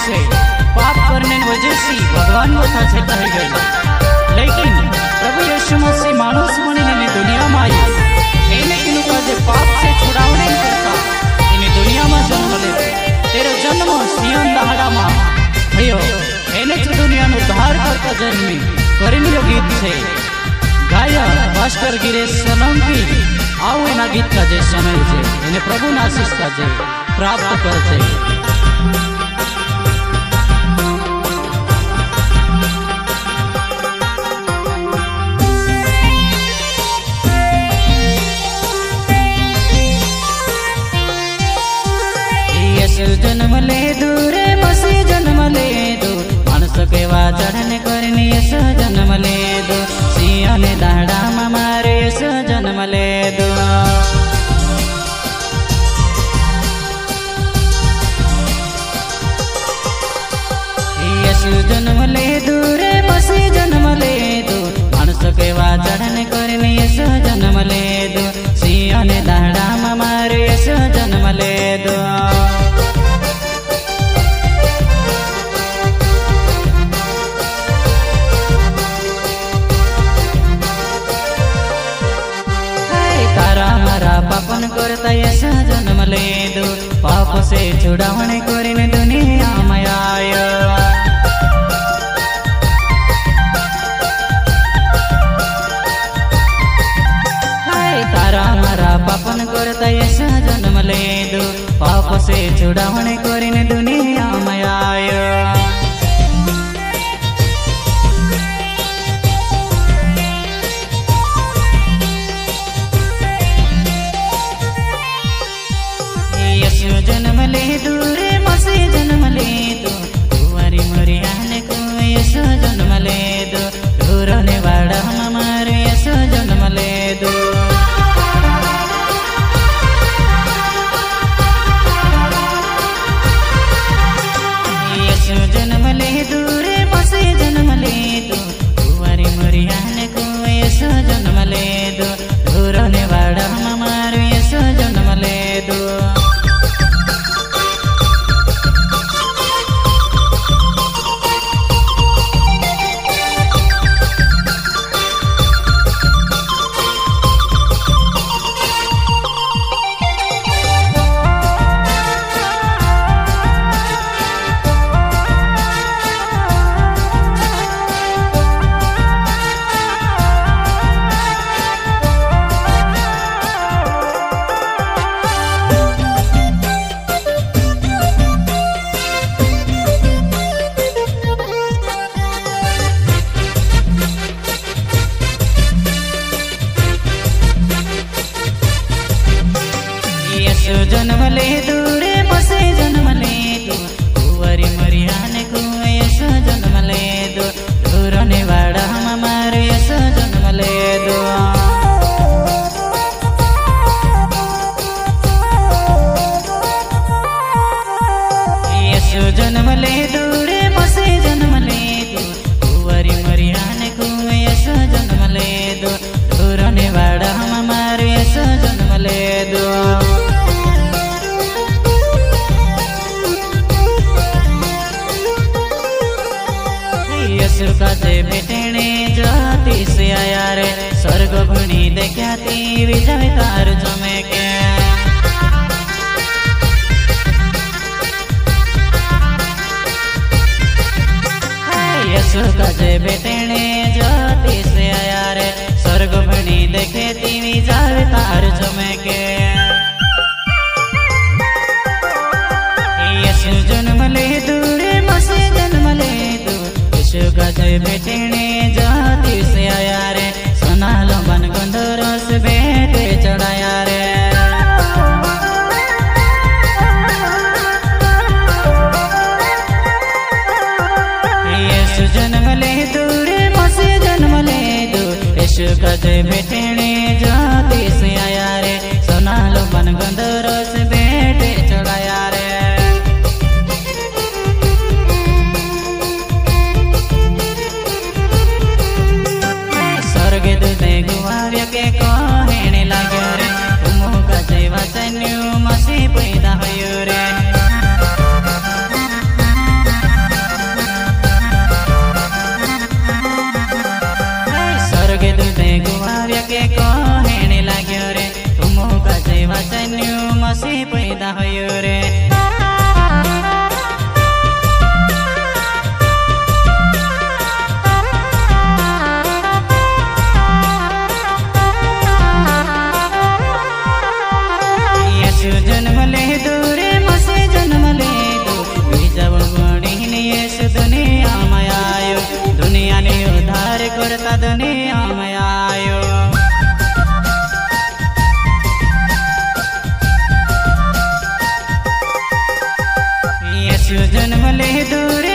से पाप करने की वजह से भगवान वो था छेता ही गए। लेकिन प्रभु यीशु मसीह मानुष बनी दुनिया में आई एने किनु का जे पाप से छुड़ावने करता इन्हें दुनिया में जन्म ले। तेरा जन्म सियन दहाड़ा में भयो एने च दुनिया नु उद्धार करता जन्मी करीन यो गीत छे गाया भास्कर गिरीश सोलंकी आओ एना गीत का जे समय छे एने प्रभु ना आशीष का जे प्राप्त कर छे। जन्म ले दूर मसी जन्म ले दो मानस केवा चढ़न करनी यीशु जन्म ले दो सियन दाड़ा मारे यीशु जन्म ले दो। यीशु जन्म ले दूर मसी जन्म ले दो मानस केवा चढ़न करनी यीशु जन्म ले दो सियन दाड़ा मारे यीशु जन्म ले दो। पापन करता यीशु जन्म ले दो पाप से छुड़ावने करीन दुनिया में आयो। तारा मारा पापन करता यीशु जन्म ले दो पाप से छुड़ावने करीन दुनिया में आयो। जन्म ले दूर मसी जन्म ले दो कुंवारी मरियाने को यीशु जन्म ले दो दूरने वाड़ा हमारे यीशु जन्म ले दो। यीशु जन्म ले दूर मसी जन्म ले दो कुंवारी मरियाने को यीशु जन्म ले दो दूरने वाड़ा हमारे यीशु जन्म ले दो। यीशु जन्म ले दूर मसी जन्म ले दो कुंवारी मरियाने को यीशु जन्म ले दो दूरने वाड़ा हमारे यीशु जन्म ले दो। यीशु जन्म ले दूर मसी जन्म ले दो कुंवारी मरियाने को यीशु जन्म ले दो दूरने वाड़ा हमारे यीशु जन्म ले दो। यीशु का जे बेटने जाति से आया रे स्वर्ग भूमि देख्याती विजय तार जमे के। यीशु का जे बेटने जाति से आया रे स्वर्ग भूमि देख्याती विजय तार जमे के। यीशु जन्म ले दूर मसी जन्म ले दो यीशु का जे बेटने जाति से आया रे सोनालो बन गंधरस बेटे चढ़ाया रे। यीशु जन्म ले दूर मसी जन्म ले दो यीशु का जे बेटने जाति से आया रे सोनालो बन गंधरस बेटे चढ़ाया रे। गुवाव्य के कहने लाग्यो रे मुका जय वचन्यु मसी पैदा भयो रे। येशू दुनिया में आयो, दुनिया ने उद्धार करता दुनिया में आयो। येशू जन्म ले दूर